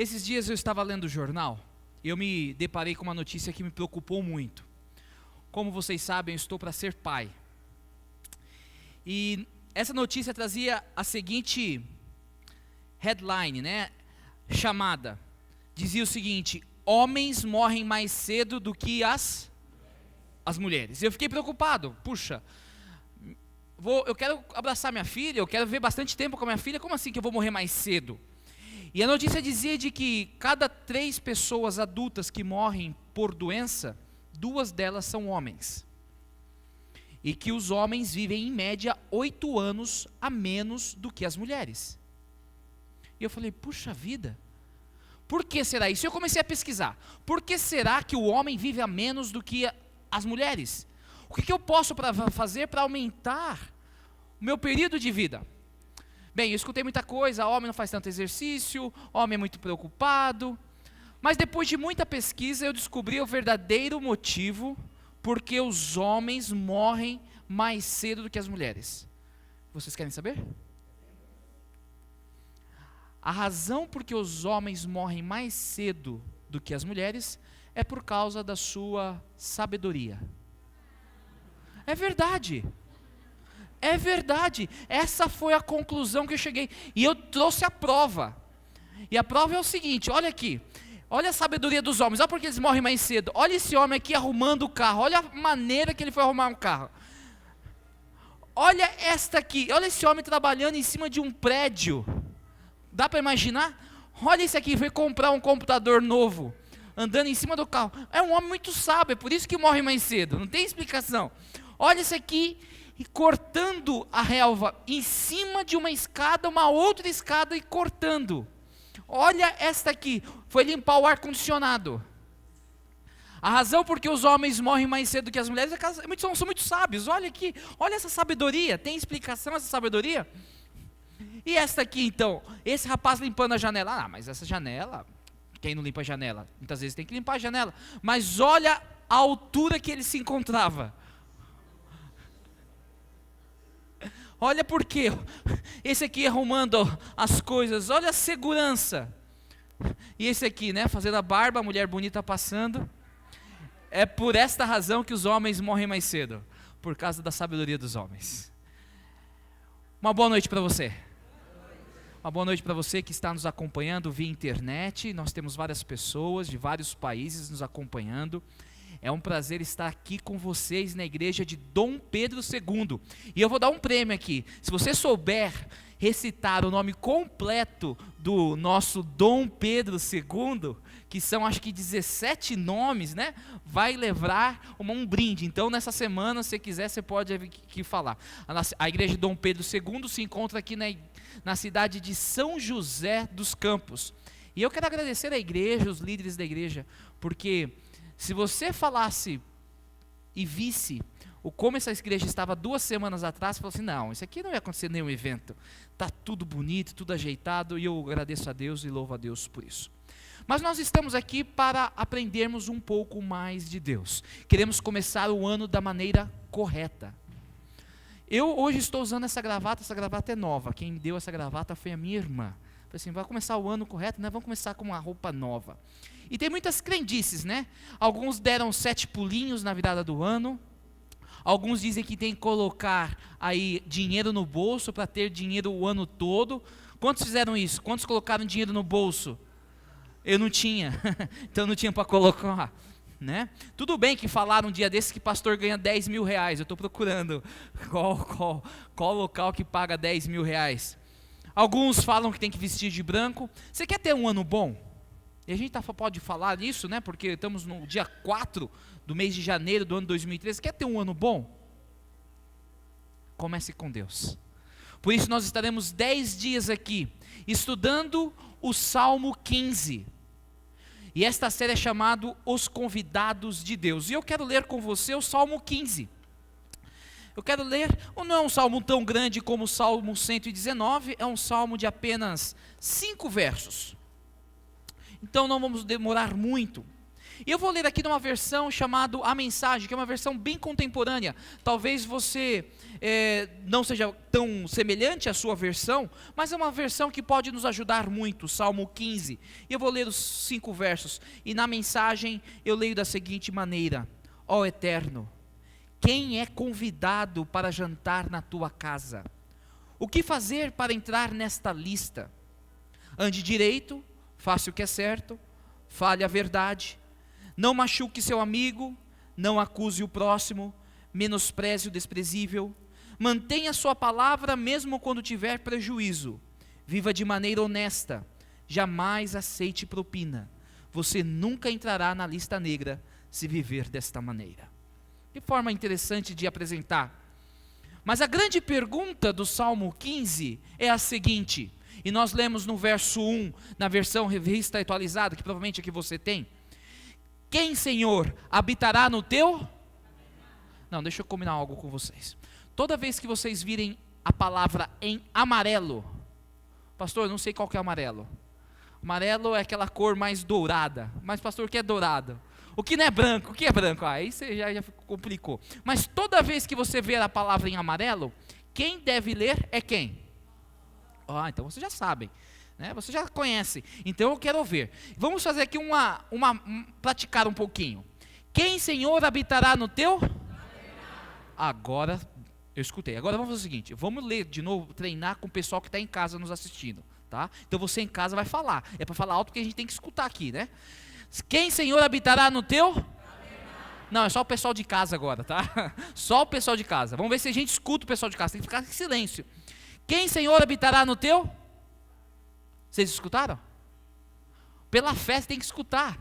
Esses dias eu estava lendo o jornal e eu me deparei com uma notícia que me preocupou muito. Como vocês sabem, eu estou para ser pai. E essa notícia trazia a seguinte headline, né? Chamada. Dizia o seguinte: homens morrem mais cedo do que as mulheres. E eu fiquei preocupado. Puxa, eu quero abraçar minha filha, eu quero ver bastante tempo com a minha filha, como assim que eu vou morrer mais cedo? E a notícia dizia de que cada 3 pessoas adultas que morrem por doença, 2 delas são homens. E que os homens vivem em média 8 anos a menos do que as mulheres. E eu falei, puxa vida, por que será isso? Eu comecei a pesquisar. Por que será que o homem vive a menos do que as mulheres? O que eu posso fazer para aumentar o meu período de vida? Bem, eu escutei muita coisa, homem não faz tanto exercício, homem é muito preocupado. Mas depois de muita pesquisa, eu descobri o verdadeiro motivo porque os homens morrem mais cedo do que as mulheres. Vocês querem saber? A razão por que os homens morrem mais cedo do que as mulheres é por causa da sua sabedoria. É verdade. É verdade. Essa foi a conclusão que eu cheguei. E eu trouxe a prova. E a prova é o seguinte, olha aqui. Olha a sabedoria dos homens, olha porque eles morrem mais cedo. Olha esse homem aqui arrumando o carro, olha a maneira que ele foi arrumar um carro. Olha esta aqui, olha esse homem trabalhando em cima de um prédio. Dá para imaginar? Olha esse aqui, foi comprar um computador novo, andando em cima do carro. É um homem muito sábio, é por isso que morre mais cedo, não tem explicação. Olha esse aqui, e cortando a relva em cima de uma escada, uma outra escada e cortando. Olha esta aqui, foi limpar o ar-condicionado. A razão por que os homens morrem mais cedo que as mulheres é que são muito sábios. Olha aqui, olha essa sabedoria, tem explicação essa sabedoria? E esta aqui então, esse rapaz limpando a janela, mas essa janela, quem não limpa a janela? Muitas vezes tem que limpar a janela, mas olha a altura que ele se encontrava. Olha por quê, esse aqui arrumando as coisas, olha a segurança. E esse aqui, né, fazendo a barba, a mulher bonita passando. É por esta razão que os homens morrem mais cedo, por causa da sabedoria dos homens. Uma boa noite para você. Uma boa noite para você que está nos acompanhando via internet. Nós temos várias pessoas de vários países nos acompanhando. É um prazer estar aqui com vocês na igreja de Dom Pedro II. E eu vou dar um prêmio aqui. Se você souber recitar o nome completo do nosso Dom Pedro II, que são acho que 17 nomes, né? Vai levar um brinde. Então nessa semana, se você quiser, você pode aqui falar. A igreja de Dom Pedro II se encontra aqui na cidade de São José dos Campos. E eu quero agradecer a igreja, os líderes da igreja, porque se você falasse e visse como essa igreja estava 2 semanas atrás, você falou assim, não, isso aqui não ia acontecer nenhum evento, está tudo bonito, tudo ajeitado, e eu agradeço a Deus e louvo a Deus por isso. Mas nós estamos aqui para aprendermos um pouco mais de Deus. Queremos começar o ano da maneira correta. Eu hoje estou usando essa gravata é nova, quem me deu essa gravata foi a minha irmã. Falei assim, vai começar o ano correto, né? Vamos começar com uma roupa nova. E tem muitas crendices, né? Alguns deram 7 pulinhos na virada do ano. Alguns dizem que tem que colocar aí dinheiro no bolso para ter dinheiro o ano todo. Quantos fizeram isso? Quantos colocaram dinheiro no bolso? Eu não tinha, então não tinha para colocar, né? Tudo bem que falaram um dia desses que pastor ganha 10 mil reais. Eu estou procurando qual local que paga 10 mil reais. Alguns falam que tem que vestir de branco. Você quer ter um ano bom? E a gente pode falar nisso, né? Porque estamos no dia 4 do mês de janeiro do ano 2013. Quer ter um ano bom? Comece com Deus. Por isso nós estaremos 10 dias aqui, estudando o Salmo 15. E esta série é chamada Os Convidados de Deus. E eu quero ler com você o Salmo 15. Eu quero ler, não é um salmo tão grande como o Salmo 119, é um salmo de apenas 5 versos. Então não vamos demorar muito. E eu vou ler aqui numa versão chamada A Mensagem, que é uma versão bem contemporânea. Talvez você não seja tão semelhante à sua versão, mas é uma versão que pode nos ajudar muito, Salmo 15. E eu vou ler os 5 versos. E na Mensagem eu leio da seguinte maneira: Ó Eterno, quem é convidado para jantar na tua casa? O que fazer para entrar nesta lista? Ande direito, faça o que é certo, fale a verdade, não machuque seu amigo, não acuse o próximo, menospreze o desprezível, mantenha sua palavra mesmo quando tiver prejuízo, viva de maneira honesta, jamais aceite propina, você nunca entrará na lista negra se viver desta maneira. Que forma interessante de apresentar. Mas a grande pergunta do Salmo 15 é a seguinte, e nós lemos no verso 1, na versão revista atualizada, que provavelmente é que você tem: quem, Senhor, habitará no teu? Não, deixa eu combinar algo com vocês. Toda vez que vocês virem a palavra em amarelo, pastor, não sei qual que é amarelo. Amarelo é aquela cor mais dourada. Mas pastor, o que é dourado? O que não é branco? O que é branco? Aí você já complicou. Mas toda vez que você ver a palavra em amarelo, quem deve ler é quem? Então vocês já sabem, né? Você já conhece. Então eu quero ver. Vamos fazer aqui praticar um pouquinho. Quem, Senhor, habitará no teu? Agora, eu escutei. Agora vamos fazer o seguinte, vamos ler de novo, treinar com o pessoal que está em casa nos assistindo, tá? Então você em casa vai falar. É para falar alto porque a gente tem que escutar aqui, né? Quem, Senhor, habitará no teu? Não, é só o pessoal de casa agora, tá? Só o pessoal de casa. Vamos ver se a gente escuta o pessoal de casa. Tem que ficar em silêncio. Quem, Senhor, habitará no teu? Vocês escutaram? Pela fé você tem que escutar.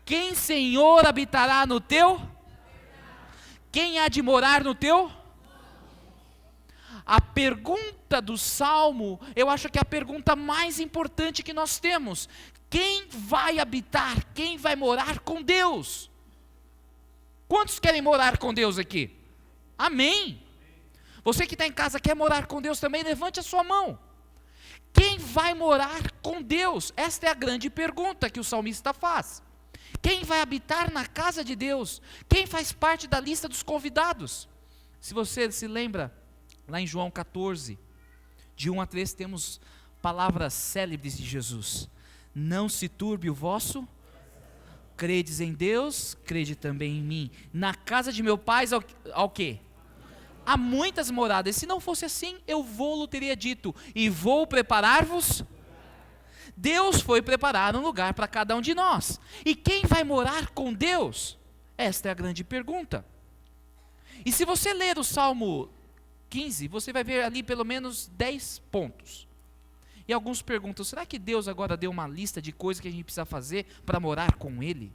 Quem, Senhor, habitará no teu? Quem há de morar no teu? A pergunta do Salmo, eu acho que é a pergunta mais importante que nós temos. Quem vai habitar, quem vai morar com Deus? Quantos querem morar com Deus aqui? Amém. Você que está em casa quer morar com Deus também, levante a sua mão. Quem vai morar com Deus? Esta é a grande pergunta que o salmista faz. Quem vai habitar na casa de Deus? Quem faz parte da lista dos convidados? Se você se lembra, lá em João 14, de 1 a 3, temos palavras célebres de Jesus. Não se turbe o vosso, credes em Deus, crede também em mim. Na casa de meu pai, ao quê? Há muitas moradas. Se não fosse assim, eu vou-lo teria dito, e vou preparar-vos. Deus foi preparar um lugar para cada um de nós. E quem vai morar com Deus? Esta é a grande pergunta. E se você ler o Salmo 15, você vai ver ali pelo menos 10 pontos. E alguns perguntam, será que Deus agora deu uma lista de coisas que a gente precisa fazer para morar com Ele?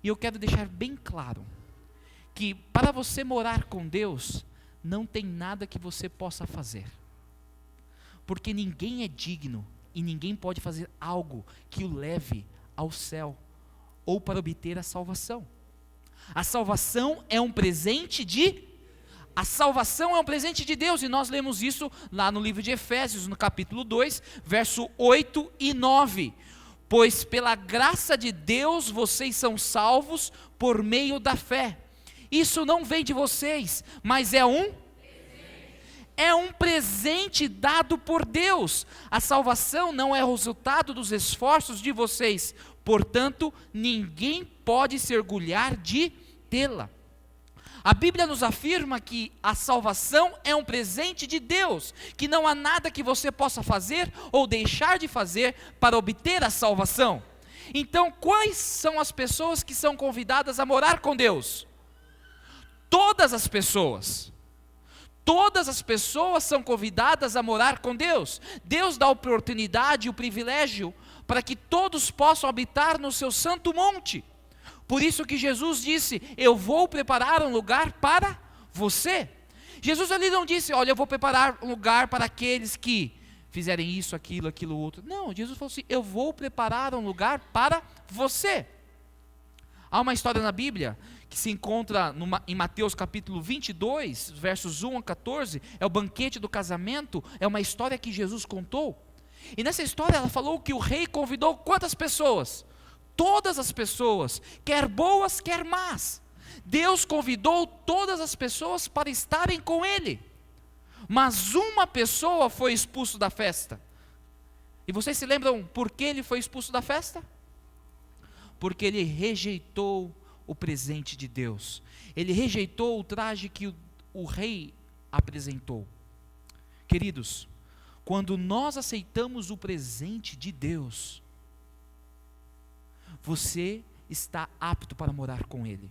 E eu quero deixar bem claro, que para você morar com Deus, não tem nada que você possa fazer. Porque ninguém é digno, e ninguém pode fazer algo que o leve ao céu, ou para obter a salvação. A salvação é um presente de Deus, e nós lemos isso lá no livro de Efésios, no capítulo 2, verso 8 e 9. Pois pela graça de Deus vocês são salvos por meio da fé. Isso não vem de vocês, mas é um presente dado por Deus. A salvação não é o resultado dos esforços de vocês, portanto, ninguém pode se orgulhar de tê-la. A Bíblia nos afirma que a salvação é um presente de Deus, que não há nada que você possa fazer ou deixar de fazer para obter a salvação. Então, quais são as pessoas que são convidadas a morar com Deus? Todas as pessoas. Todas as pessoas são convidadas a morar com Deus. Deus dá a oportunidade e o privilégio para que todos possam habitar no seu santo monte. Por isso que Jesus disse, eu vou preparar um lugar para você. Jesus ali não disse, olha, eu vou preparar um lugar para aqueles que fizerem isso, aquilo, outro. Não, Jesus falou assim, eu vou preparar um lugar para você. Há uma história na Bíblia que se encontra em Mateus capítulo 22, versos 1 a 14, é o banquete do casamento, é uma história que Jesus contou. E nessa história ela falou que o rei convidou quantas pessoas? todas as pessoas, quer boas, quer más. Deus convidou todas as pessoas para estarem com Ele, mas uma pessoa foi expulso da festa. E vocês se lembram por que ele foi expulso da festa? Porque ele rejeitou o presente de Deus. Ele rejeitou o traje que o rei apresentou. Queridos, quando nós aceitamos o presente de Deus, você está apto para morar com Ele.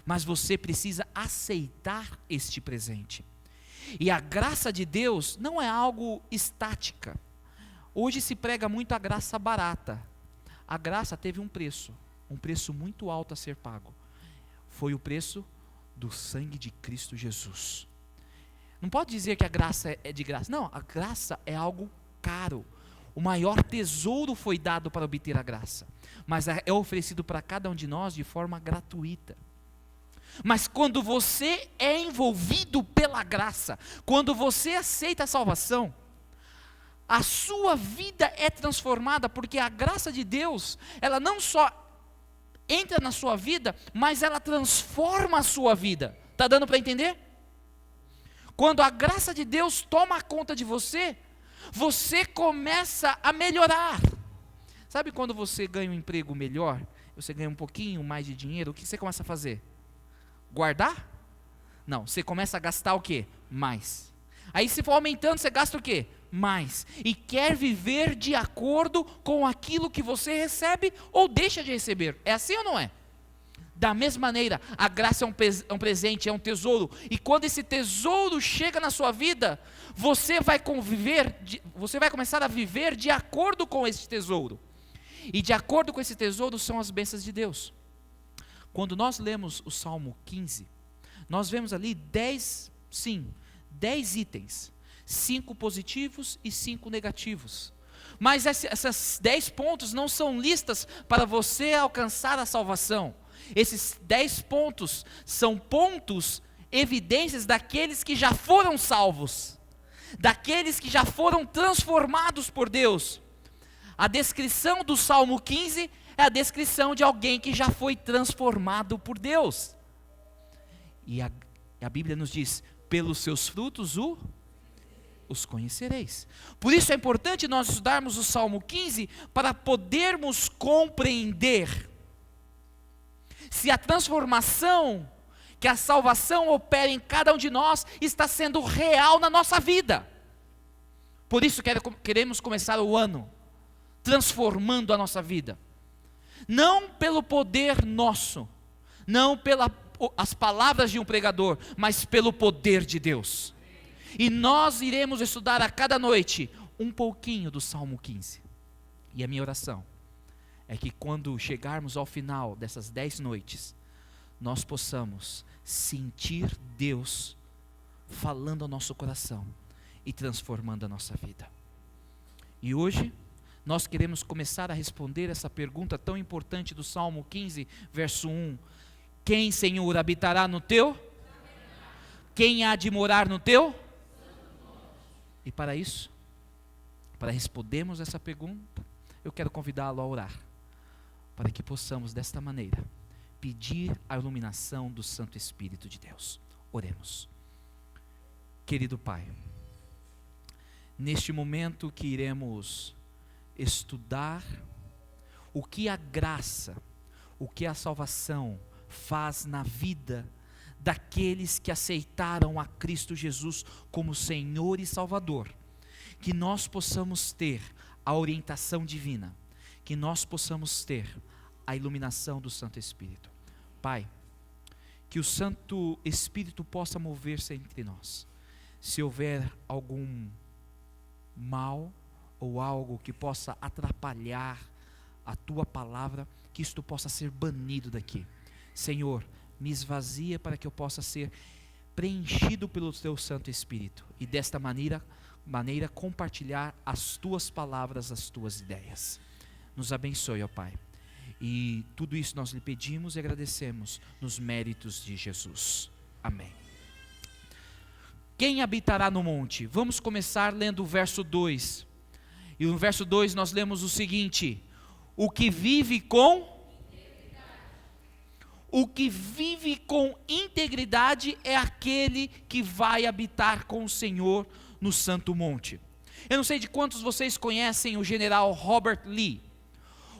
Mas você precisa aceitar este presente. E a graça de Deus não é algo estática. Hoje se prega muito a graça barata. A graça teve um preço muito alto a ser pago. Foi o preço do sangue de Cristo Jesus. Não pode dizer que a graça é de graça. Não, a graça é algo caro. O maior tesouro foi dado para obter a graça, mas é oferecido para cada um de nós de forma gratuita. Mas quando você é envolvido pela graça, quando você aceita a salvação, a sua vida é transformada, porque a graça de Deus, ela não só entra na sua vida, mas ela transforma a sua vida. Está dando para entender? Quando a graça de Deus toma conta de você, você começa a melhorar. Sabe quando você ganha um emprego melhor, você ganha um pouquinho mais de dinheiro, o que você começa a fazer? Guardar? Não, você começa a gastar o quê? Mais. Aí se for aumentando, você gasta o quê? Mais. E quer viver de acordo com aquilo que você recebe ou deixa de receber. É assim ou não é? Da mesma maneira, a graça é um presente, é um tesouro. E quando esse tesouro chega na sua vida, você vai começar a viver de acordo com esse tesouro. E de acordo com esse tesouro são as bênçãos de Deus. Quando nós lemos o Salmo 15, nós vemos ali 10 itens. 5 positivos e 5 negativos. Mas essas 10 pontos não são listas para você alcançar a salvação. Esses 10 pontos são pontos, evidências daqueles que já foram salvos, daqueles que já foram transformados por Deus. A descrição do Salmo 15 é a descrição de alguém que já foi transformado por Deus. E a Bíblia nos diz, pelos seus frutos os conhecereis. Por isso é importante nós estudarmos o Salmo 15 para podermos compreender se a transformação, que a salvação opera em cada um de nós, está sendo real na nossa vida. Por isso queremos começar o ano transformando a nossa vida. Não pelo poder nosso, não pelas palavras de um pregador, mas pelo poder de Deus. E nós iremos estudar a cada noite um pouquinho do Salmo 15. E a minha oração é que quando chegarmos ao final dessas 10 noites, nós possamos sentir Deus falando ao nosso coração e transformando a nossa vida. E hoje nós queremos começar a responder essa pergunta tão importante do Salmo 15, verso 1. Quem, Senhor, habitará no teu? Quem há de morar no teu? E para isso, para respondermos essa pergunta, eu quero convidá-lo a orar, para que possamos desta maneira pedir a iluminação do Santo Espírito de Deus. Oremos. Querido Pai, neste momento que iremos estudar o que a graça, o que a salvação faz na vida daqueles que aceitaram a Cristo Jesus como Senhor e Salvador, que nós possamos ter a orientação divina, que nós possamos ter a iluminação do Santo Espírito. Pai, que o Santo Espírito possa mover-se entre nós. Se houver algum mal ou algo que possa atrapalhar a Tua palavra, que isto possa ser banido daqui. Senhor, me esvazia para que eu possa ser preenchido pelo Teu Santo Espírito e desta maneira compartilhar as Tuas palavras, as Tuas ideias. Nos abençoe, ó Pai. E tudo isso nós lhe pedimos e agradecemos nos méritos de Jesus. Amém. Quem habitará no monte? Vamos começar lendo o verso 2. E no verso 2 nós lemos o seguinte: O que vive com integridade é aquele que vai habitar com o Senhor no Santo Monte. Eu não sei de quantos vocês conhecem o general Robert Lee.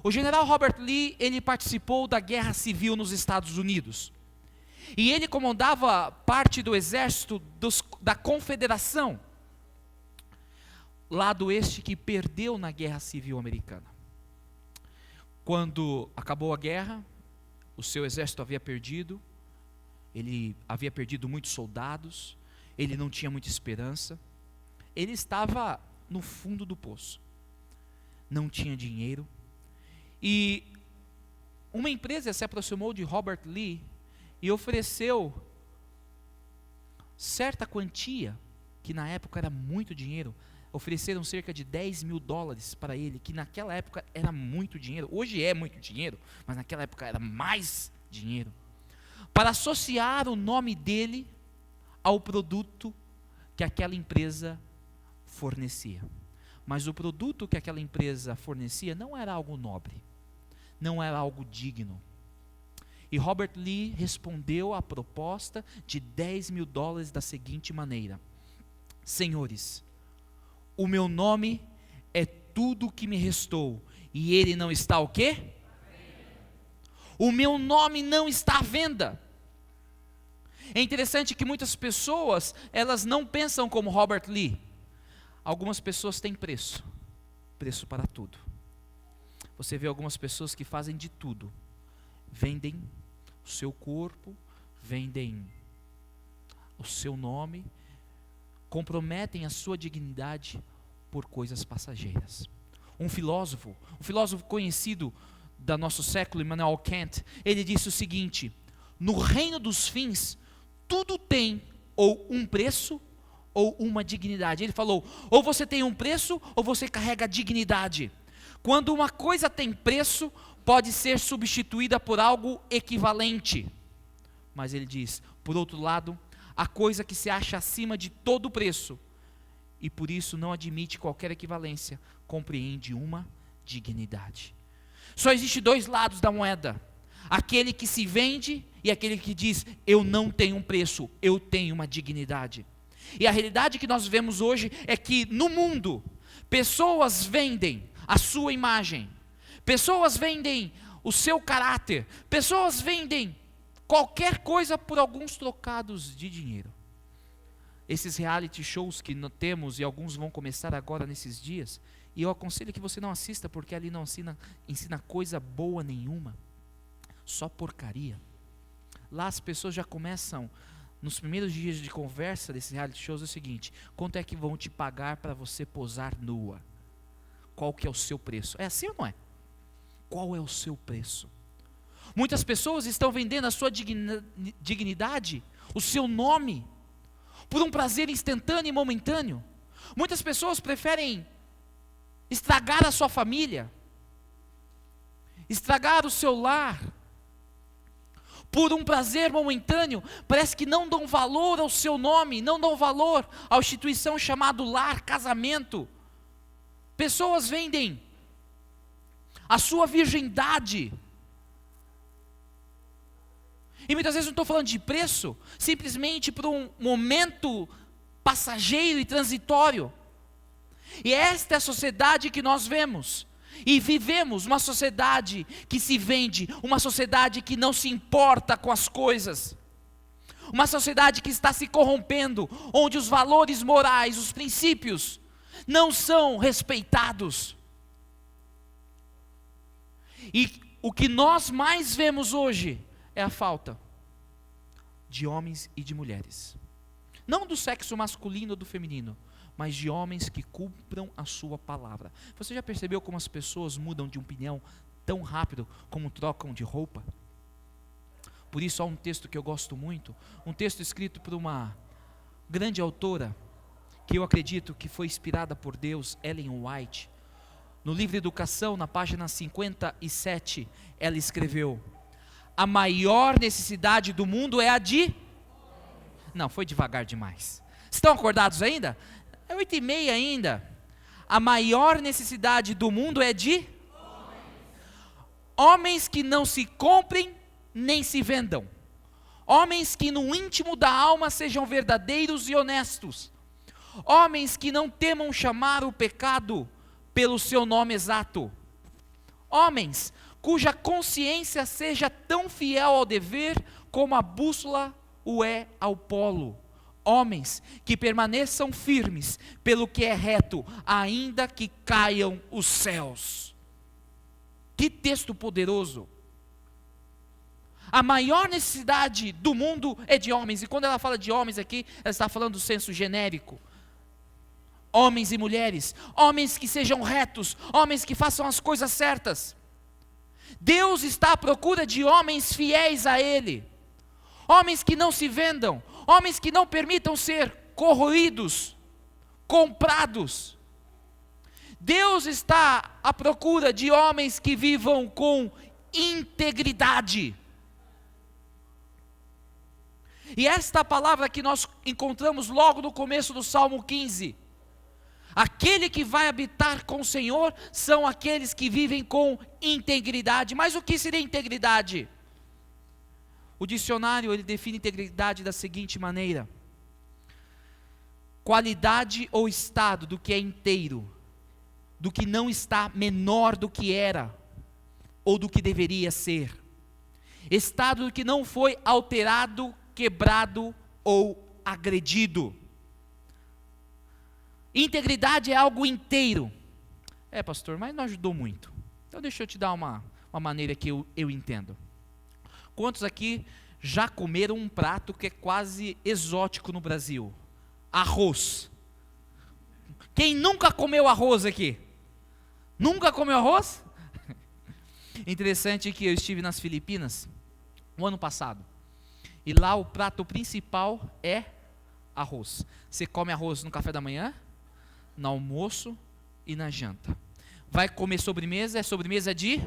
O general Robert Lee, ele participou da Guerra Civil nos Estados Unidos. E ele comandava parte do exército da Confederação, lado oeste, que perdeu na Guerra Civil Americana. Quando acabou a guerra, o seu exército havia perdido, ele havia perdido muitos soldados, ele não tinha muita esperança, ele estava no fundo do poço, não tinha dinheiro, e uma empresa se aproximou de Robert Lee e ofereceu certa quantia, que na época era muito dinheiro. Ofereceram cerca de $10.000 para ele, que naquela época era muito dinheiro. Hoje é muito dinheiro, mas naquela época era mais dinheiro, para associar o nome dele ao produto que aquela empresa fornecia. Mas o produto que aquela empresa fornecia não era algo nobre, não era algo digno. E Robert Lee respondeu à proposta de $10.000 da seguinte maneira: senhores, o meu nome é tudo o que me restou, e ele não está o quê? O meu nome não está à venda. É interessante que muitas pessoas, elas não pensam como Robert Lee. Algumas pessoas têm preço para tudo. Você vê algumas pessoas que fazem de tudo, vendem o seu corpo, vendem o seu nome, comprometem a sua dignidade por coisas passageiras. Um filósofo conhecido do nosso século, Immanuel Kant, ele disse o seguinte: no reino dos fins, tudo tem ou um preço ou uma dignidade. Ele falou, ou você tem um preço ou você carrega a dignidade. Quando uma coisa tem preço, pode ser substituída por algo equivalente. Mas ele diz, por outro lado, a coisa que se acha acima de todo preço, e por isso não admite qualquer equivalência, compreende uma dignidade. Só existe dois lados da moeda: aquele que se vende e aquele que diz, eu não tenho um preço, eu tenho uma dignidade. E a realidade que nós vemos hoje é que no mundo, pessoas vendem a sua imagem, pessoas vendem o seu caráter, pessoas vendem qualquer coisa por alguns trocados de dinheiro. Esses reality shows que nós temos, e alguns vão começar agora nesses dias, e eu aconselho que você não assista, porque ali não ensina coisa boa nenhuma, só porcaria. Lá as pessoas já começam, nos primeiros dias de conversa desses reality shows, é o seguinte: quanto é que vão te pagar para você posar nua? Qual que é o seu preço? É assim ou não é? Qual é o seu preço? Muitas pessoas estão vendendo a sua dignidade, o seu nome, por um prazer instantâneo e momentâneo. Muitas pessoas preferem estragar a sua família, estragar o seu lar, por um prazer momentâneo. Parece que não dão valor ao seu nome, não dão valor à instituição chamada lar, casamento. Pessoas vendem a sua virgindade. E muitas vezes não estou falando de preço, simplesmente por um momento passageiro e transitório. E esta é a sociedade que nós vemos. E vivemos uma sociedade que se vende, uma sociedade que não se importa com as coisas. Uma sociedade que está se corrompendo, onde os valores morais, os princípios, não são respeitados. E o que nós mais vemos hoje é a falta de homens e de mulheres, não do sexo masculino ou do feminino, mas de homens que cumpram a sua palavra. Você já percebeu como as pessoas mudam de opinião tão rápido como trocam de roupa? Por isso há um texto que eu gosto muito, um texto escrito por uma grande autora, que eu acredito que foi inspirada por Deus, Ellen White. No livro Educação, na página 57, ela escreveu: a maior necessidade do mundo é a de... Não, foi devagar demais. Estão acordados ainda? É 8h30 ainda. A maior necessidade do mundo é de... Homens que não se comprem nem se vendam. Homens que no íntimo da alma sejam verdadeiros e honestos. Homens que não temam chamar o pecado pelo seu nome exato. Homens cuja consciência seja tão fiel ao dever como a bússola o é ao polo. Homens que permaneçam firmes pelo que é reto, ainda que caiam os céus. Que texto poderoso! A maior necessidade do mundo é de homens, e quando ela fala de homens aqui, ela está falando do senso genérico. Homens e mulheres, homens que sejam retos, homens que façam as coisas certas. Deus está à procura de homens fiéis a Ele, homens que não se vendam, homens que não permitam ser corroídos, comprados. Deus está à procura de homens que vivam com integridade. E esta palavra que nós encontramos logo no começo do Salmo 15. Aquele que vai habitar com o Senhor são aqueles que vivem com integridade. Mas o que seria integridade? O dicionário ele define integridade da seguinte maneira: qualidade ou estado do que é inteiro, do que não está menor do que era, ou do que deveria ser. Estado do que não foi alterado, quebrado ou agredido. Integridade é algo inteiro. Pastor, mas não ajudou muito. Então deixa eu te dar uma maneira que eu entendo. Quantos aqui já comeram um prato que é quase exótico no Brasil? Arroz. Quem nunca comeu arroz aqui? Nunca comeu arroz? Interessante que eu estive nas Filipinas no ano passado. E lá o prato principal é arroz. Você come arroz no café da manhã, no almoço e na janta. Vai comer sobremesa, é sobremesa de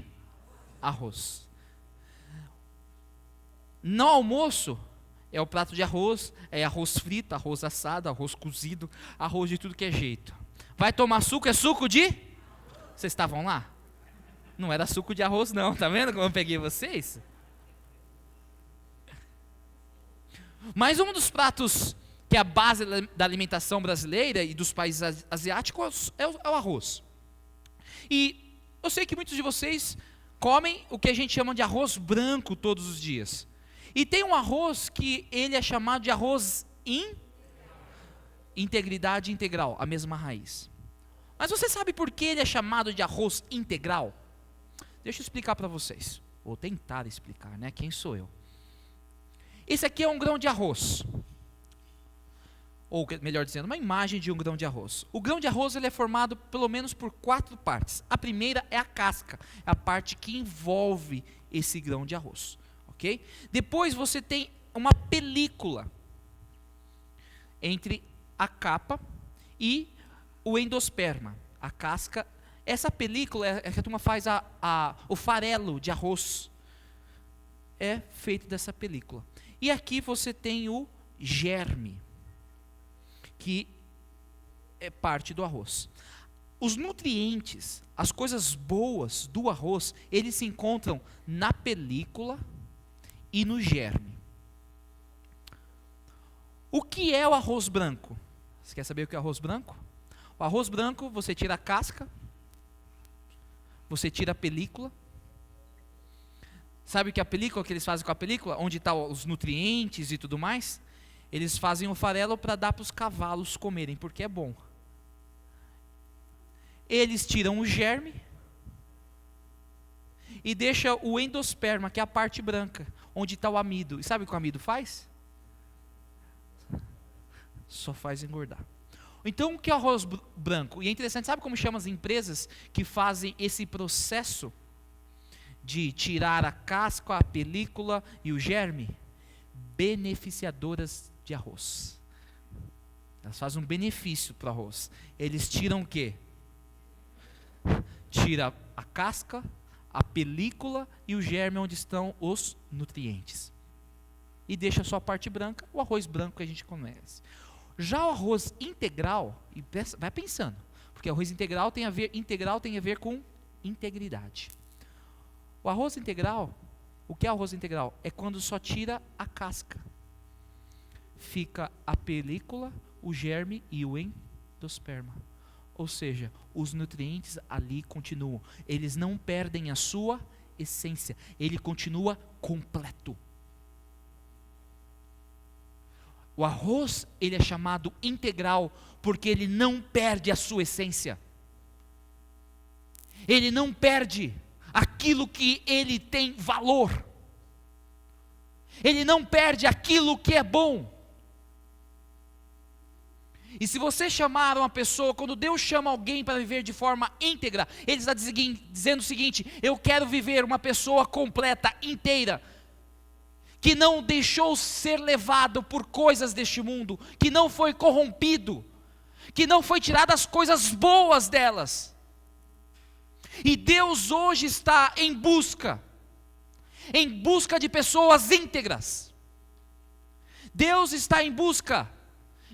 arroz. No almoço é o prato de arroz, é arroz frito, arroz assado, arroz cozido, arroz de tudo que é jeito. Vai tomar suco, é suco de? Vocês estavam lá? Não era suco de arroz não, tá vendo como eu peguei vocês? Mas um dos pratos que é a base da alimentação brasileira e dos países asiáticos é o arroz. E eu sei que muitos de vocês comem o que a gente chama de arroz branco todos os dias. E tem um arroz que ele é chamado de arroz integridade integral, a mesma raiz. Mas você sabe por que ele é chamado de arroz integral? Deixa eu explicar para vocês. Vou tentar explicar, né? Quem sou eu? Esse aqui é um grão de arroz. Ou melhor dizendo, uma imagem de um grão de arroz. O grão de arroz ele é formado pelo menos por 4 partes. A primeira é a casca, é a parte que envolve esse grão de arroz. Ok? Depois você tem uma película entre a capa e o endosperma, a casca. Essa película é que a turma faz o farelo de arroz. É feito dessa película. E aqui você tem o germe, que é parte do arroz. Os nutrientes, as coisas boas do arroz, eles se encontram na película e no germe. O que é o arroz branco? Você quer saber o que é o arroz branco? O arroz branco, você tira a casca, você tira a película. Sabe o que é a película, que eles fazem com a película? Onde estão os nutrientes e tudo mais? Eles fazem o farelo para dar para os cavalos comerem, porque é bom. Eles tiram o germe e deixam o endosperma, que é a parte branca, onde está o amido. E sabe o que o amido faz? Só faz engordar. Então, o que é o arroz branco? E é interessante, sabe como chamam as empresas que fazem esse processo de tirar a casca, a película e o germe? Beneficiadoras de arroz. Elas fazem um benefício para o arroz. Eles tiram o quê? Tira a casca, a película e o germe onde estão os nutrientes. E deixa só a parte branca, o arroz branco que a gente conhece. Já o arroz integral, e vai pensando, porque arroz integral tem a ver com integridade. O arroz integral, o que é arroz integral? É quando só tira a casca. Fica a película, o germe e o endosperma. Ou seja, os nutrientes ali continuam. Eles não perdem a sua essência. Ele continua completo. O arroz, ele é chamado integral porque ele não perde a sua essência. Ele não perde aquilo que ele tem valor. Ele não perde aquilo que é bom. E se você chamar uma pessoa, quando Deus chama alguém para viver de forma íntegra, Ele está dizendo o seguinte: eu quero viver uma pessoa completa, inteira, que não deixou ser levado por coisas deste mundo, que não foi corrompido, que não foi tirado as coisas boas delas. E Deus hoje está em busca de pessoas íntegras. Deus está em busca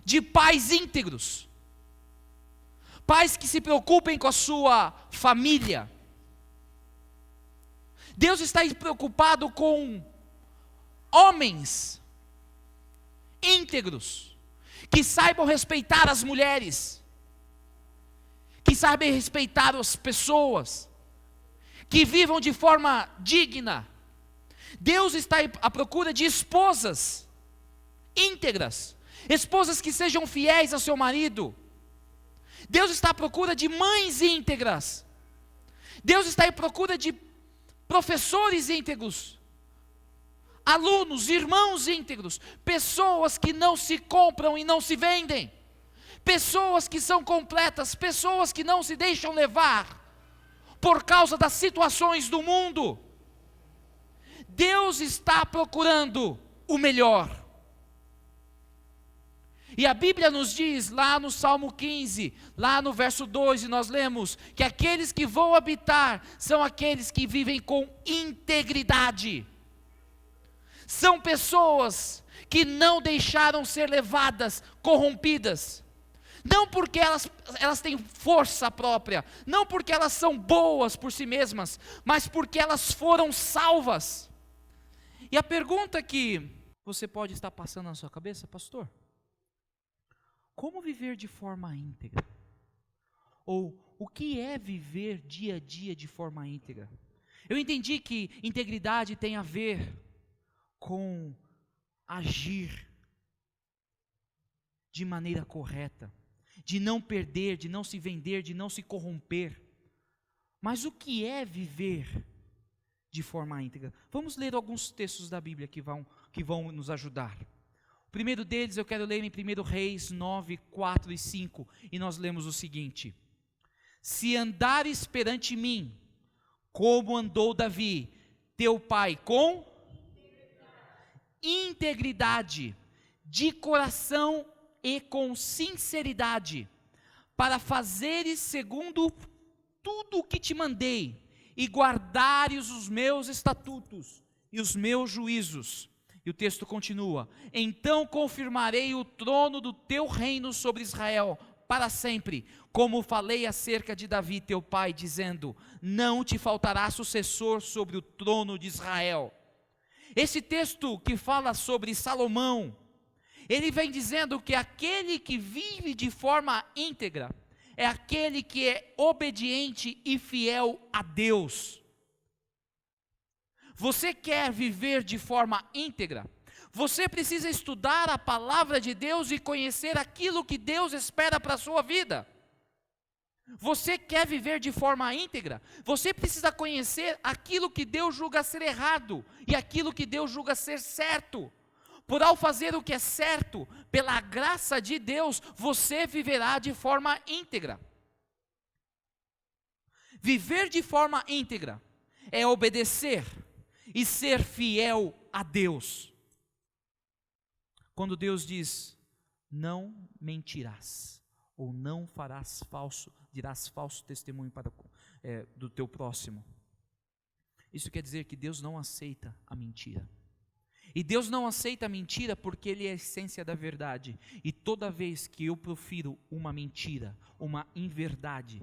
de pais íntegros, pais que se preocupem com a sua família. Deus está preocupado com homens íntegros, que saibam respeitar as mulheres, que saibam respeitar as pessoas, que vivam de forma digna. Deus está à procura de esposas íntegras, esposas que sejam fiéis ao seu marido. Deus está à procura de mães íntegras. Deus está à procura de professores íntegros, alunos, irmãos íntegros, pessoas que não se compram e não se vendem, pessoas que são completas, pessoas que não se deixam levar por causa das situações do mundo. Deus está procurando o melhor. E a Bíblia nos diz, lá no Salmo 15, lá no verso 2, e nós lemos, que aqueles que vão habitar, são aqueles que vivem com integridade. São pessoas que não deixaram ser levadas, corrompidas. Não porque elas têm força própria, não porque elas são boas por si mesmas, mas porque elas foram salvas. E a pergunta que você pode estar passando na sua cabeça: pastor, como viver de forma íntegra? Ou o que é viver dia a dia de forma íntegra? Eu entendi que integridade tem a ver com agir de maneira correta, de não perder, de não se vender, de não se corromper. Mas o que é viver de forma íntegra? Vamos ler alguns textos da Bíblia que vão nos ajudar. O primeiro deles eu quero ler em 1 Reis 9, 4 e 5, e nós lemos o seguinte: se andares perante mim, como andou Davi, teu pai, com integridade, de coração e com sinceridade, para fazeres segundo tudo o que te mandei, e guardares os meus estatutos e os meus juízos. E o texto continua: então confirmarei o trono do teu reino sobre Israel para sempre, como falei acerca de Davi teu pai, dizendo: não te faltará sucessor sobre o trono de Israel. Esse texto que fala sobre Salomão, ele vem dizendo que aquele que vive de forma íntegra é aquele que é obediente e fiel a Deus. Você quer viver de forma íntegra? Você precisa estudar a palavra de Deus e conhecer aquilo que Deus espera para a sua vida. Você quer viver de forma íntegra? Você precisa conhecer aquilo que Deus julga ser errado e aquilo que Deus julga ser certo. Por ao fazer o que é certo, pela graça de Deus, você viverá de forma íntegra. Viver de forma íntegra é obedecer e ser fiel a Deus. Quando Deus diz: não mentirás, ou não dirás falso testemunho do teu próximo, isso quer dizer que Deus não aceita a mentira. E Deus não aceita a mentira porque Ele é a essência da verdade. E toda vez que eu profiro uma mentira, uma inverdade,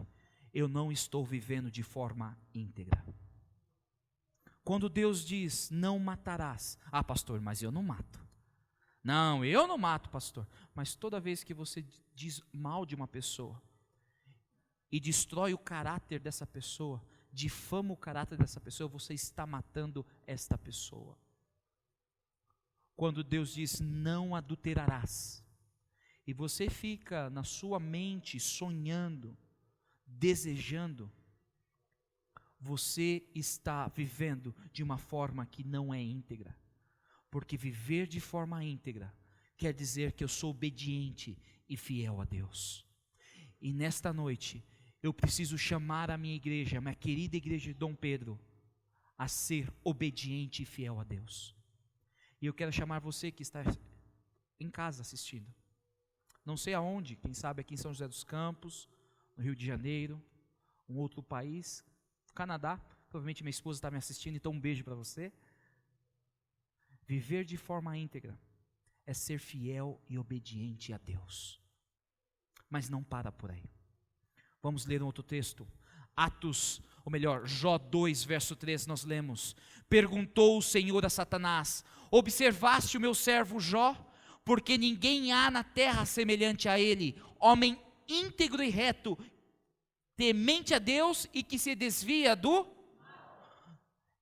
eu não estou vivendo de forma íntegra. Quando Deus diz, não matarás. Ah, pastor, mas eu não mato. Não, eu não mato, pastor. Mas toda vez que você diz mal de uma pessoa, e destrói o caráter dessa pessoa, difama o caráter dessa pessoa, você está matando esta pessoa. Quando Deus diz, não adulterarás, e você fica na sua mente sonhando, desejando, você está vivendo de uma forma que não é íntegra. Porque viver de forma íntegra quer dizer que eu sou obediente e fiel a Deus. E nesta noite, eu preciso chamar a minha igreja, a minha querida igreja de Dom Pedro, a ser obediente e fiel a Deus. E eu quero chamar você que está em casa assistindo. Não sei aonde, quem sabe aqui em São José dos Campos, no Rio de Janeiro, um outro país, Canadá, provavelmente minha esposa está me assistindo, então um beijo para você. Viver de forma íntegra é ser fiel e obediente a Deus. Mas não para por aí. Vamos ler um outro texto. Jó 2, verso 3, nós lemos. Perguntou o Senhor a Satanás: observaste o meu servo Jó? Porque ninguém há na terra semelhante a ele, homem íntegro e reto, temente a Deus e que se desvia do...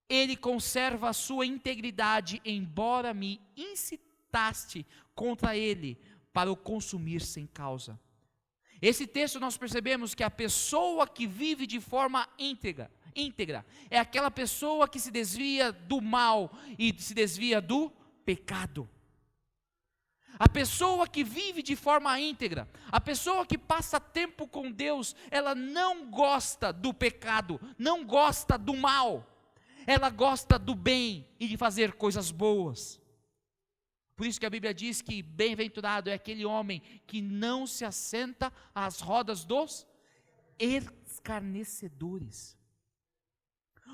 Ele conserva a sua integridade, embora me incitaste contra ele para o consumir sem causa. Esse texto nós percebemos que a pessoa que vive de forma íntegra é aquela pessoa que se desvia do mal e se desvia do pecado. A pessoa que vive de forma íntegra, a pessoa que passa tempo com Deus, ela não gosta do pecado, não gosta do mal. Ela gosta do bem e de fazer coisas boas. Por isso que a Bíblia diz que bem-aventurado é aquele homem que não se assenta às rodas dos escarnecedores.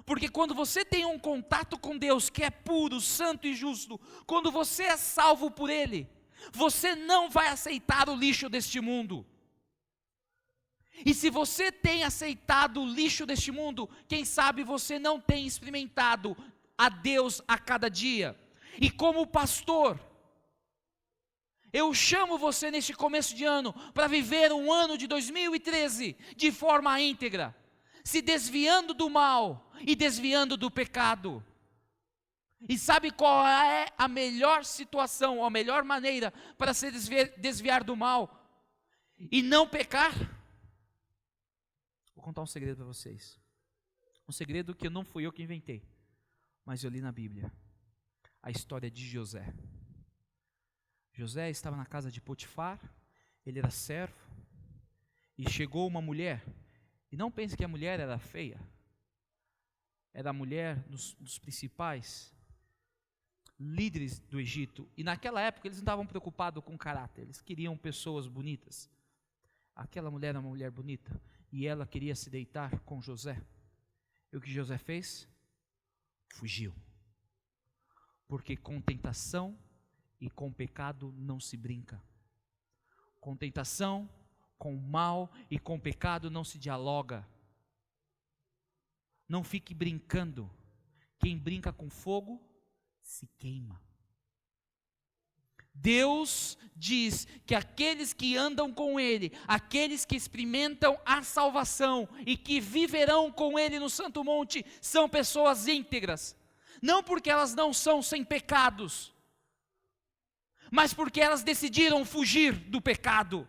Porque quando você tem um contato com Deus que é puro, santo e justo, quando você é salvo por Ele, você não vai aceitar o lixo deste mundo. E se você tem aceitado o lixo deste mundo, quem sabe você não tem experimentado a Deus a cada dia. E como pastor, eu chamo você neste começo de ano para viver um ano de 2013 de forma íntegra, se desviando do mal e desviando do pecado. E sabe qual é a melhor situação, a melhor maneira para se desviar do mal e não pecar? Vou contar um segredo para vocês. Um segredo que não fui eu que inventei, mas eu li na Bíblia. A história de José. José estava na casa de Potifar, ele era servo, e chegou uma mulher, e não pense que a mulher era feia, era a mulher dos principais líderes do Egito, e naquela época eles não estavam preocupados com caráter, eles queriam pessoas bonitas. Aquela mulher era uma mulher bonita, e ela queria se deitar com José. E o que José fez? Fugiu. Porque com tentação e com pecado não se brinca. Com tentação, com mal e com pecado não se dialoga. Não fique brincando. Quem brinca com fogo, se queima. Deus diz que aqueles que andam com Ele, aqueles que experimentam a salvação e que viverão com Ele no Santo Monte, são pessoas íntegras. Não porque elas não são sem pecados, mas porque elas decidiram fugir do pecado,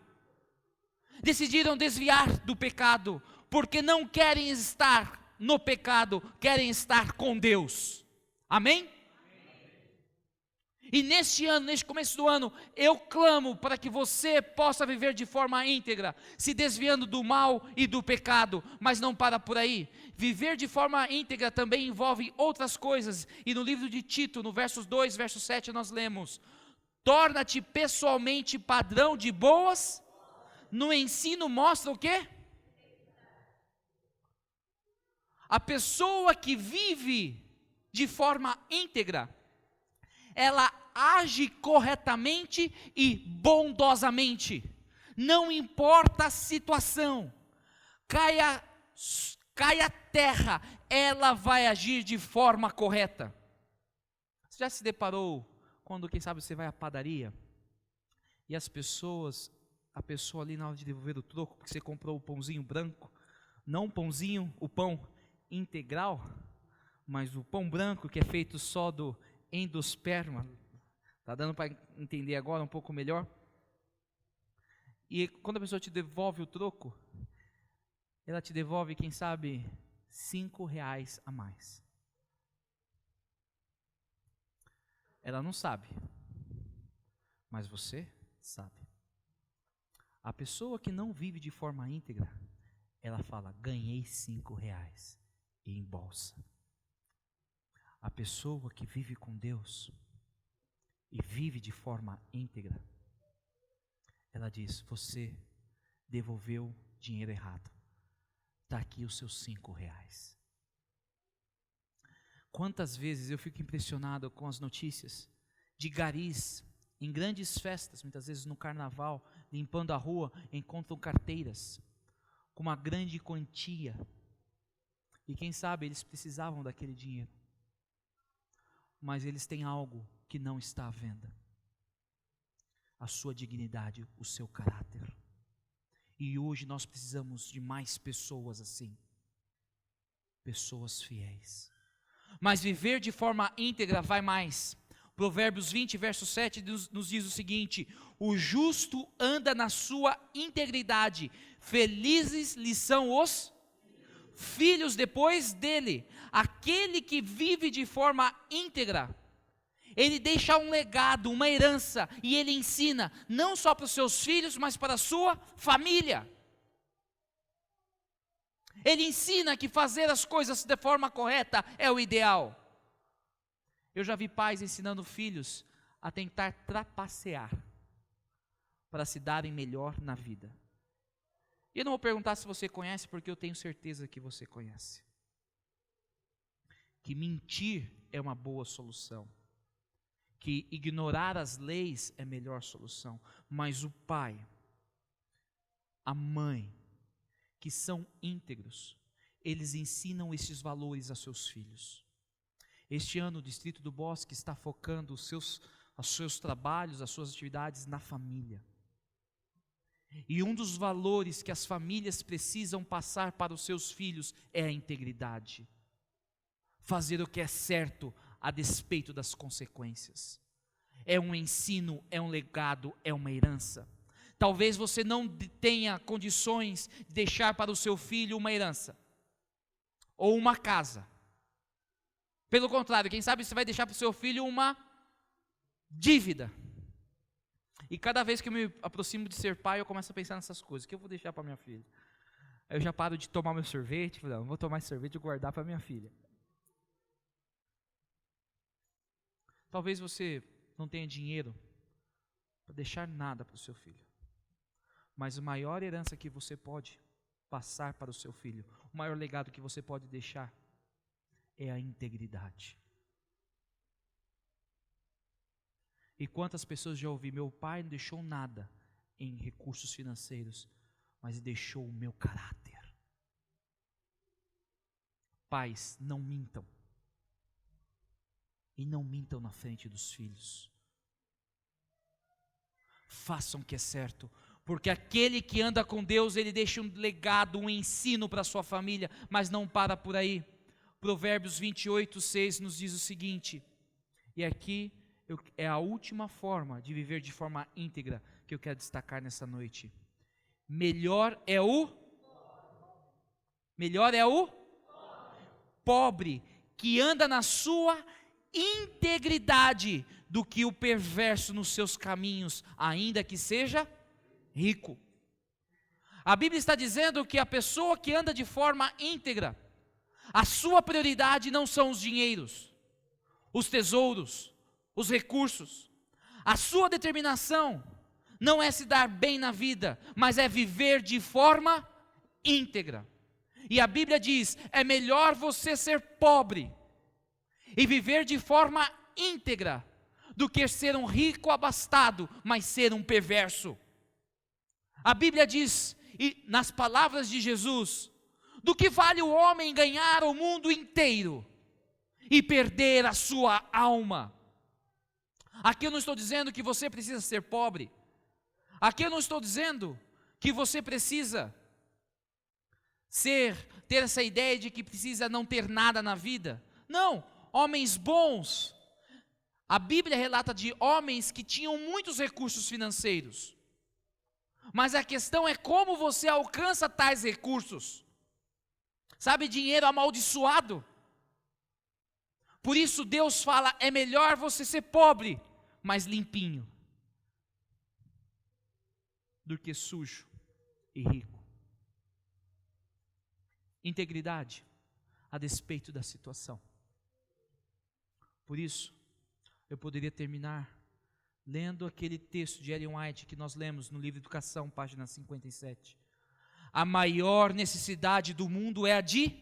decidiram desviar do pecado, porque não querem estar no pecado, querem estar com Deus. Amém? E neste ano, neste começo do ano, eu clamo para que você possa viver de forma íntegra, se desviando do mal e do pecado, mas não para por aí. Viver de forma íntegra também envolve outras coisas, e no livro de Tito, no versos 2, verso 7, nós lemos: torna-te pessoalmente padrão de boas, no ensino mostra o quê? A pessoa que vive de forma íntegra, ela age corretamente e bondosamente, não importa a situação, cai a terra, ela vai agir de forma correta. Você já se deparou quando, quem sabe, você vai à padaria e a pessoa ali na hora de devolver o troco, porque você comprou o pãozinho branco, não o pãozinho, o pão integral, mas o pão branco que é feito só do endosperma. Está dando para entender agora um pouco melhor? E quando a pessoa te devolve o troco, ela te devolve, quem sabe, R$ 5 a mais. Ela não sabe, mas você sabe. A pessoa que não vive de forma íntegra, ela fala: ganhei R$ 5 em bolsa. A pessoa que vive com Deus e vive de forma íntegra, ela diz: você devolveu dinheiro errado, está aqui os seus R$ 5. Quantas vezes eu fico impressionado com as notícias de garis em grandes festas, muitas vezes no carnaval, limpando a rua, encontram carteiras com uma grande quantia, e quem sabe eles precisavam daquele dinheiro, mas eles têm algo que não está à venda: a sua dignidade, o seu caráter. E hoje nós precisamos de mais pessoas assim, pessoas fiéis. Mas viver de forma íntegra vai mais. Provérbios 20, verso 7 nos diz o seguinte: o justo anda na sua integridade, felizes lhe são os filhos depois dele. Aquele que vive de forma íntegra, ele deixa um legado, uma herança, e ele ensina, não só para os seus filhos, mas para a sua família. Ele ensina que fazer as coisas de forma correta é o ideal. Eu já vi pais ensinando filhos a tentar trapacear, para se darem melhor na vida. E eu não vou perguntar se você conhece, porque eu tenho certeza que você conhece. Que mentir é uma boa solução, que ignorar as leis é a melhor solução, mas o pai, a mãe, que são íntegros, eles ensinam esses valores a seus filhos. Este ano o Distrito do Bosque está focando os seus trabalhos, as suas atividades na família. E um dos valores que as famílias precisam passar para os seus filhos é a integridade. Fazer o que é certo a despeito das consequências. É um ensino, é um legado, é uma herança. Talvez você não tenha condições de deixar para o seu filho uma herança ou uma casa. Pelo contrário, quem sabe você vai deixar para o seu filho uma dívida. E cada vez que eu me aproximo de ser pai, eu começo a pensar nessas coisas. O que eu vou deixar para minha filha? Aí eu já paro de tomar meu sorvete. Não vou tomar esse sorvete e guardar para minha filha. Talvez você não tenha dinheiro para deixar nada para o seu filho. Mas a maior herança que você pode passar para o seu filho, o maior legado que você pode deixar, é a integridade. E quantas pessoas já ouvi: meu pai não deixou nada em recursos financeiros, mas deixou o meu caráter. Pais, não mintam. E não mintam na frente dos filhos. Façam o que é certo, porque aquele que anda com Deus, ele deixa um legado, um ensino para a sua família, mas não para por aí. Provérbios 28, 6 nos diz o seguinte, e aqui é a última forma de viver de forma íntegra que eu quero destacar nessa noite. Melhor é o pobre que anda na sua integridade do que o perverso nos seus caminhos, ainda que seja rico. A Bíblia está dizendo que a pessoa que anda de forma íntegra, a sua prioridade não são os dinheiros, os tesouros, os recursos. A sua determinação não é se dar bem na vida, mas é viver de forma íntegra. E a Bíblia diz: é melhor você ser pobre e viver de forma íntegra do que ser um rico abastado, mas ser um perverso. A Bíblia diz, e nas palavras de Jesus, Do que vale o homem ganhar o mundo inteiro e perder a sua alma? Aqui eu não estou dizendo que você precisa ser pobre. Aqui eu não estou dizendo que você precisa ter essa ideia de que precisa não ter nada na vida. Não, homens bons. A Bíblia relata de homens que tinham muitos recursos financeiros. Mas a questão é como você alcança tais recursos. Sabe, dinheiro amaldiçoado. Por isso Deus fala, é melhor você ser pobre, mas limpinho, do que sujo e rico. Integridade, a despeito da situação. Por isso, eu poderia terminar lendo aquele texto de Ellen White que nós lemos no livro Educação, página 57. A maior necessidade do mundo é a de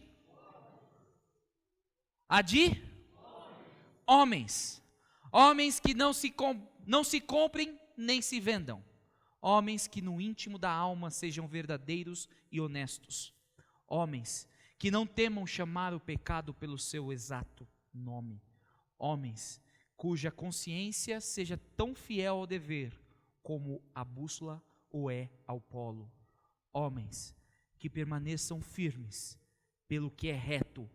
homens. Homens que não se comprem nem se vendam. Homens que no íntimo da alma sejam verdadeiros e honestos. Homens que não temam chamar o pecado pelo seu exato nome. Homens cuja consciência seja tão fiel ao dever como a bússola o é ao polo. Homens que permaneçam firmes pelo que é reto,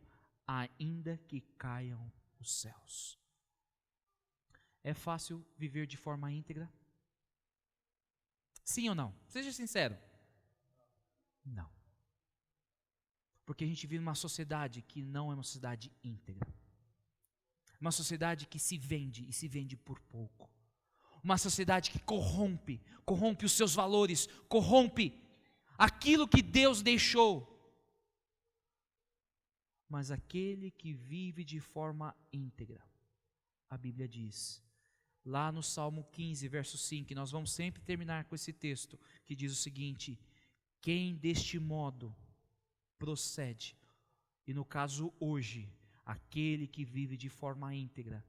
ainda que caiam os céus. É fácil viver de forma íntegra? Sim ou não? Seja sincero. Não. Porque a gente vive numa sociedade que não é uma sociedade íntegra. Uma sociedade que se vende e se vende por pouco. Uma sociedade que corrompe os seus valores, corrompe aquilo que Deus deixou. Mas aquele que vive de forma íntegra, a Bíblia diz, lá no Salmo 15, verso 5, e nós vamos sempre terminar com esse texto, que diz o seguinte: quem deste modo procede, e no caso hoje, aquele que vive de forma íntegra,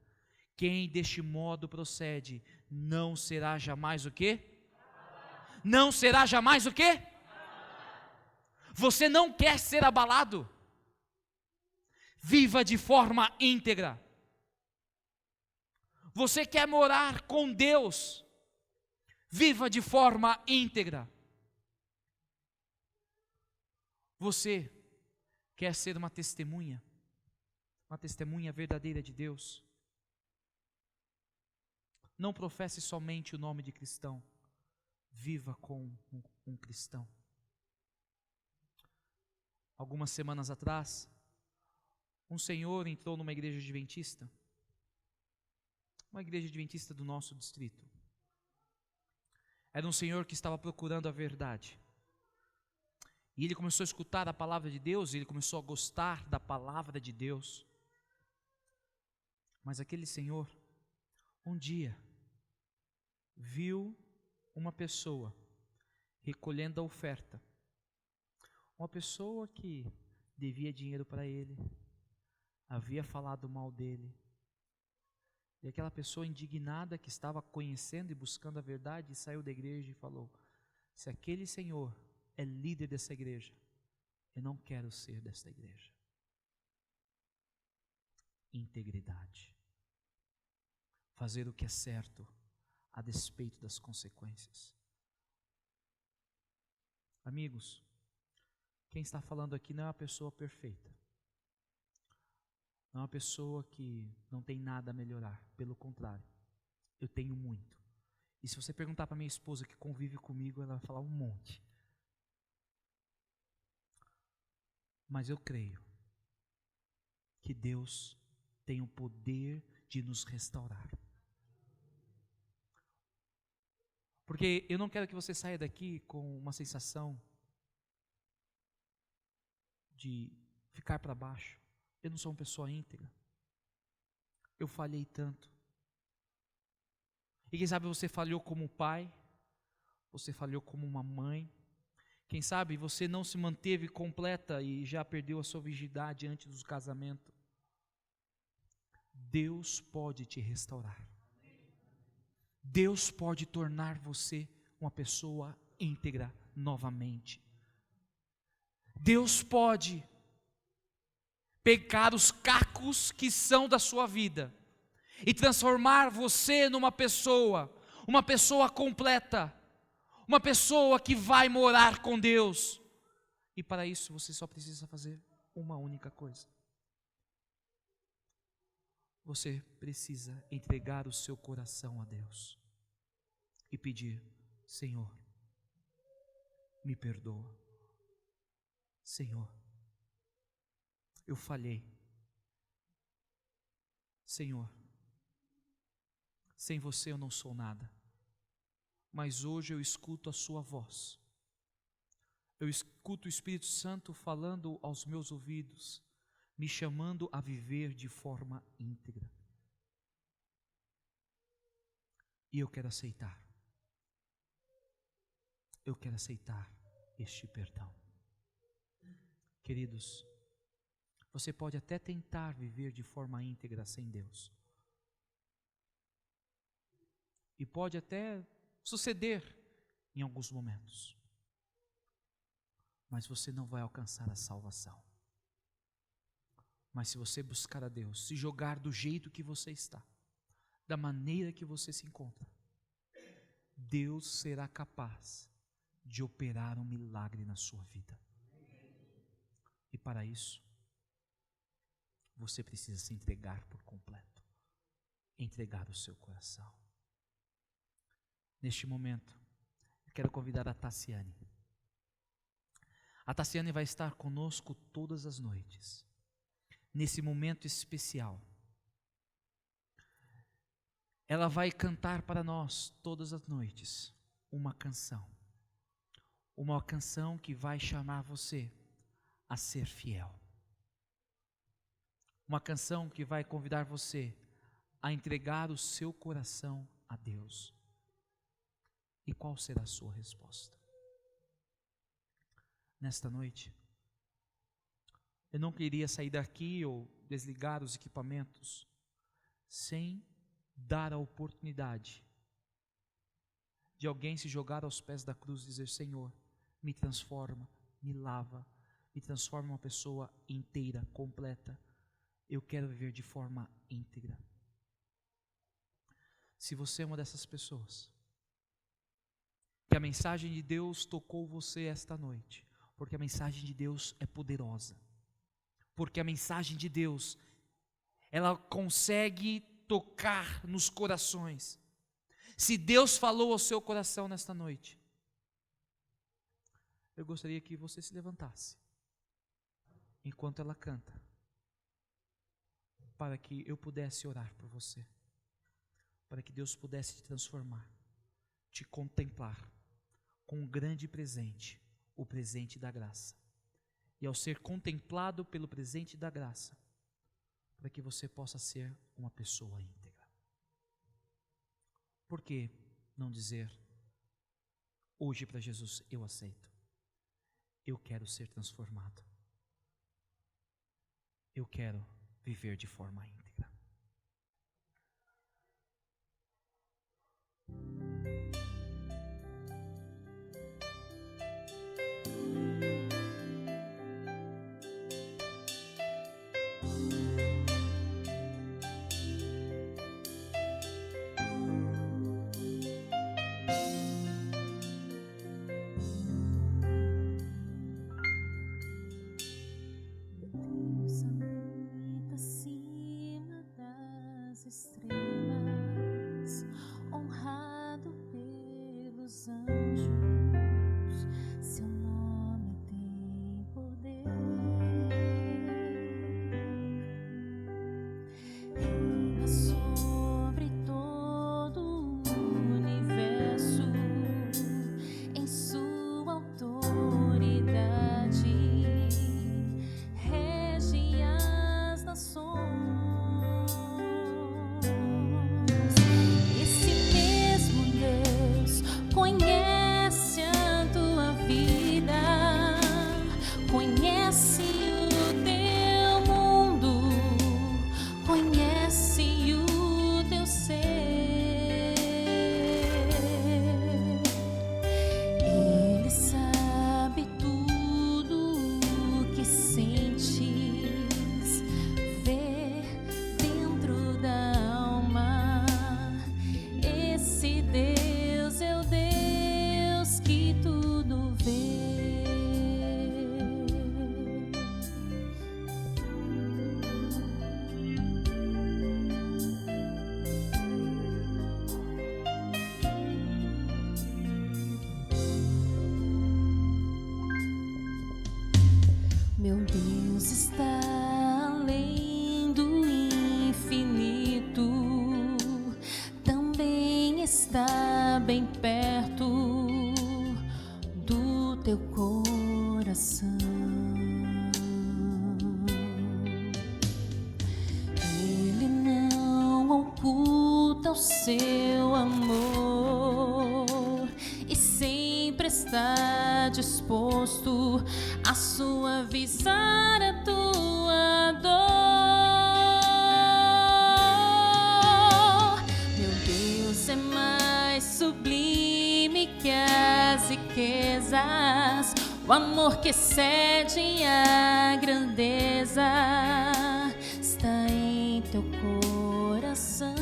quem deste modo procede, não será jamais o quê? Não será jamais o quê? Você não quer ser abalado? Viva de forma íntegra. Você quer morar com Deus? Viva de forma íntegra. Você quer ser uma testemunha verdadeira de Deus? Não professe somente o nome de cristão, viva como um cristão. Algumas semanas atrás, um senhor entrou numa igreja adventista, uma igreja adventista do nosso distrito. Era um senhor que estava procurando a verdade. E ele começou a escutar a palavra de Deus, e ele começou a gostar da palavra de Deus. Mas aquele senhor, um dia, viu uma pessoa recolhendo a oferta. Uma pessoa que devia dinheiro para ele, havia falado mal dele. E aquela pessoa indignada que estava conhecendo e buscando a verdade, saiu da igreja e falou: se aquele senhor é líder dessa igreja, eu não quero ser dessa igreja. Integridade. Fazer o que é certo, a despeito das consequências. Amigos, quem está falando aqui não é uma pessoa perfeita. Não é uma pessoa que não tem nada a melhorar. Pelo contrário, eu tenho muito. E se você perguntar para minha esposa que convive comigo, ela vai falar um monte. Mas eu creio que Deus tem o poder de nos restaurar. Porque eu não quero que você saia daqui com uma sensação de ficar para baixo. Eu não sou uma pessoa íntegra. Eu falhei tanto. E quem sabe você falhou como pai, você falhou como uma mãe. Quem sabe você não se manteve completa e já perdeu a sua virgindade antes do casamento. Deus pode te restaurar. Deus pode tornar você uma pessoa íntegra novamente. Deus pode pegar os cacos que são da sua vida e transformar você numa pessoa completa, uma pessoa que vai morar com Deus. E para isso você só precisa fazer uma única coisa. Você precisa entregar o seu coração a Deus e pedir: Senhor, me perdoa. Senhor, eu falhei. Senhor, sem você eu não sou nada. Mas hoje eu escuto a sua voz. Eu escuto o Espírito Santo falando aos meus ouvidos, me chamando a viver de forma íntegra. E eu quero aceitar. Eu quero aceitar este perdão. Queridos, você pode até tentar viver de forma íntegra sem Deus. E pode até suceder em alguns momentos. Mas você não vai alcançar a salvação. Mas se você buscar a Deus, se jogar do jeito que você está, da maneira que você se encontra, Deus será capaz de operar um milagre na sua vida. E para isso, você precisa se entregar por completo, entregar o seu coração. Neste momento, eu quero convidar a Tassiane. A Tassiane vai estar conosco todas as noites, nesse momento especial. Ela vai cantar para nós todas as noites uma canção que vai chamar você a ser fiel. Uma canção que vai convidar você a entregar o seu coração a Deus. E qual será a sua resposta? Nesta noite, eu não queria sair daqui ou desligar os equipamentos sem dar a oportunidade de alguém se jogar aos pés da cruz e dizer: Senhor, me transforma, me lava, me transforma em uma pessoa inteira, completa. Eu quero viver de forma íntegra. Se você é uma dessas pessoas, que a mensagem de Deus tocou você esta noite, porque a mensagem de Deus é poderosa, porque a mensagem de Deus, ela consegue tocar nos corações. Se Deus falou ao seu coração nesta noite, eu gostaria que você se levantasse, enquanto ela canta, para que eu pudesse orar por você, para que Deus pudesse te transformar, te contemplar com um grande presente, o presente da graça. E ao ser contemplado pelo presente da graça, para que você possa ser uma pessoa íntegra. Por que não dizer hoje para Jesus: eu aceito, eu quero ser transformado, eu quero viver de forma íntegra. Deus habita acima teu coração. Ele não oculta o seu amor e sempre está disposto a suavizar a tua dor. Meu Deus é mais sublime que as riquezas, o amor que excede a grandeza está em teu coração.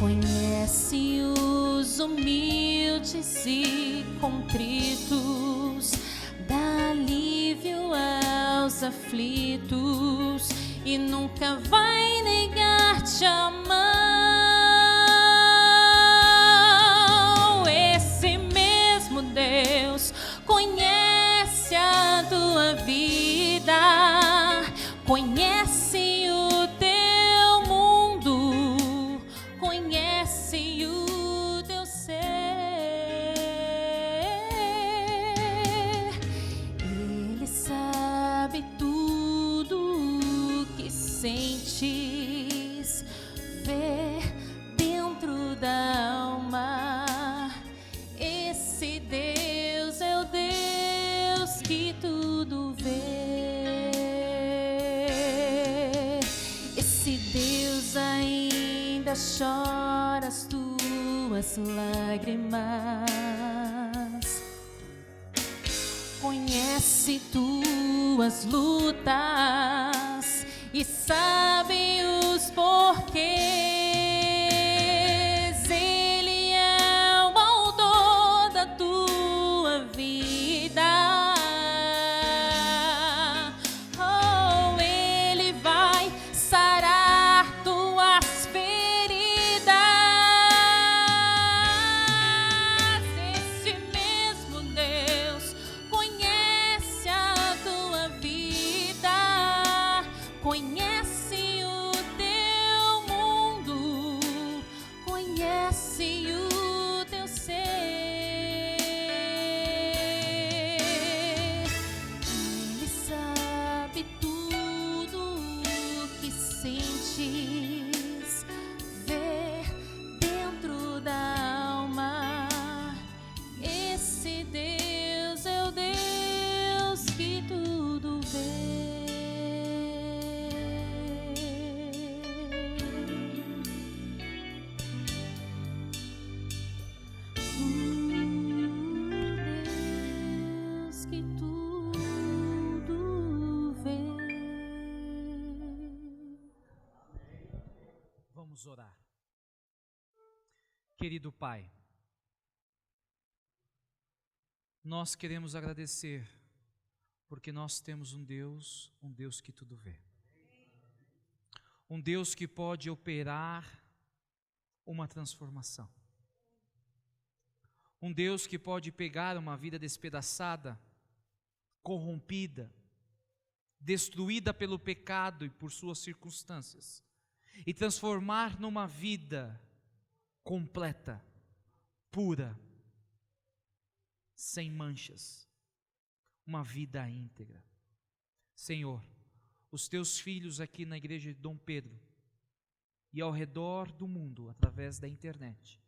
Conhece os humildes e contritos, dá alívio aos aflitos e nunca vai negar-te a mão. Esse mesmo Deus conhece a tua vida, conhece o teu mundo, conhece o teu ser. Ele sabe tudo o que sentes, vê dentro da alma. Esse Deus é o Deus que tudo vê. Esse Deus ainda chora as tuas lágrimas, conhece tuas lutas e sabe os porquês. Ele é o autor da tua vida. Oh, ele vai sarar tuas feridas. Esse mesmo Deus conhece a tua vida, conhece o teu mundo, conhece o teu ser. Ele sabe tudo o que sentes, vê dentro da alma. Esse Deus é o Deus que tudo vê. Deus que tudo vê. Vamos orar. Querido Pai, nós queremos agradecer porque nós temos um Deus que tudo vê. Um Deus que pode operar uma transformação. Um Deus que pode pegar uma vida despedaçada, corrompida, destruída pelo pecado e por suas circunstâncias, e transformar numa vida completa, pura, sem manchas, uma vida íntegra. Senhor, os teus filhos aqui na igreja de Dom Pedro e ao redor do mundo, através da internet,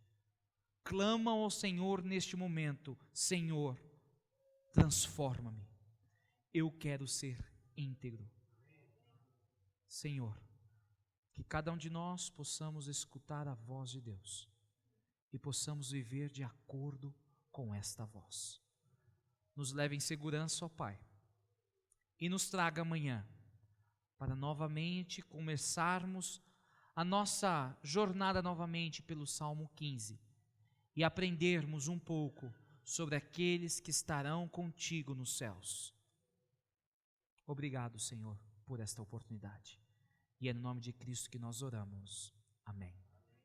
clamam ao Senhor neste momento: Senhor, transforma-me, eu quero ser íntegro. Senhor, que cada um de nós possamos escutar a voz de Deus e possamos viver de acordo com esta voz. Nos leve em segurança, ó Pai, e nos traga amanhã para novamente começarmos a nossa jornada novamente pelo Salmo 15 e aprendermos um pouco sobre aqueles que estarão contigo nos céus. Obrigado, Senhor, por esta oportunidade. E é no nome de Cristo que nós oramos. Amém.